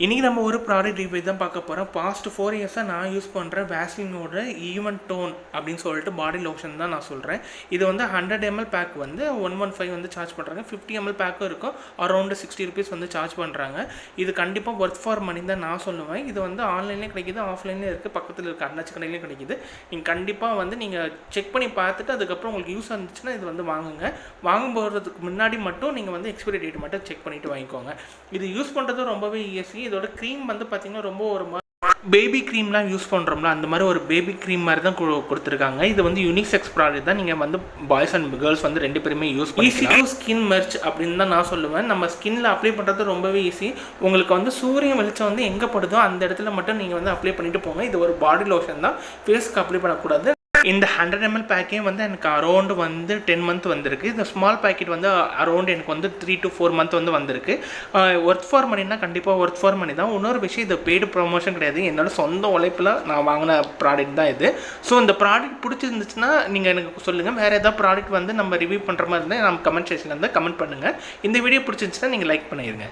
இன்றைக்கி நம்ம ஒரு ப்ராடக்ட் ரிவ்யூ தான் பார்க்க போகிறோம். பாஸ்ட் 4 இயர்ஸாக நான் யூஸ் பண்ணுற வேஸ்லினோட ஈவன் டோன் அப்படின்னு சொல்லிட்டு பாடி லோஷன் தான் நான் சொல்கிறேன். இது வந்து 100 ml பேக் வந்து 115 வந்து சார்ஜ் பண்ணுறாங்க. 50 ml பேக்கும் இருக்கும், அரௌண்டு 60 rupees வந்து சார்ஜ் பண்ணுறாங்க. இது கண்டிப்பாக ஒர்த் ஃபார் மணி தான் நான் சொல்லுவேன். இது வந்து ஆன்லைன்லேயும் கிடைக்கிது, ஆஃப்லைன்லேயும் இருக்குது, பக்கத்தில் இருக்க அண்ணாச்சி கடையிலையும் கிடைக்கிது. நீங்கள் கண்டிப்பாக வந்து நீங்கள் செக் பண்ணி பார்த்துட்டு அதுக்கப்புறம் உங்களுக்கு யூஸ் இருந்துச்சுன்னா இது வந்து வாங்குங்க. வாங்கும் போகிறதுக்கு முன்னாடி மட்டும் நீங்கள் வந்து எக்ஸ்பைரி டேட் மட்டும் செக் பண்ணிவிட்டு வாங்கிக்கோங்க. இது யூஸ் பண்ணுறது ரொம்பவே ஈஸி. இதோட க்ரீம் வந்து பார்த்திங்கன்னா ரொம்ப ஒரு பேபி க்ரீம்லாம் யூஸ் பண்ணுறோம்ல, அந்த மாதிரி ஒரு பேபி க்ரீம் மாதிரி தான் கொடுத்துருக்காங்க. இது வந்து யூனிசெக்ஸ் ப்ராடக்ட் தான். நீங்கள் வந்து பாய்ஸ் அண்ட் கேர்ள்ஸ் வந்து 2 பேருமே யூஸ் பண்ணலாம். ஈஸி ஸ்கின் மெர்ச் அப்படின்னு தான் நான் சொல்லுவேன். நம்ம ஸ்கின்ல அப்ளை பண்ணுறது ரொம்பவே ஈஸி. உங்களுக்கு வந்து சூரிய வெளிச்சம் வந்து எங்கே படுதோ அந்த இடத்துல மட்டும் நீங்கள் வந்து அப்ளை பண்ணிட்டு போங்க. இது ஒரு பாடி லோஷன் தான், ஃபேஸ்க்கு அப்ளை பண்ணக்கூடாது. இந்த 100 ml பேக்கே வந்து எனக்கு அரௌண்டு வந்து 10 month வந்திருக்கு. இந்த ஸ்மால் பேக்கெட் வந்து அரௌண்ட் எனக்கு வந்து 3 to 4 month வந்து வந்திருக்கு. ஒர்த் ஃபார் மணினா கண்டிப்பாக ஒர்த் ஃபார் மணி தான். இன்னொரு விஷயம், இது பெய்டு ப்ரொமோஷன் கிடையாது, என்னோட சொந்த உழைப்பில் நான் வாங்கின ப்ராடக்ட் தான் இது. ஸோ இந்த ப்ராடக்ட் பிடிச்சிருந்துச்சுன்னா நீங்கள் எனக்கு சொல்லுங்கள். வேறு ஏதாவது ப்ராடக்ட் வந்து நம்ம ரிவ்யூ பண்ணுற மாதிரி இருந்தால் நம்ம கமெண்ட் செக்ஷனில் வந்து கமெண்ட் பண்ணுங்கள். இந்த வீடியோ பிடிச்சிருந்துச்சுன்னா நீங்கள் லைக் பண்ணிடுங்க.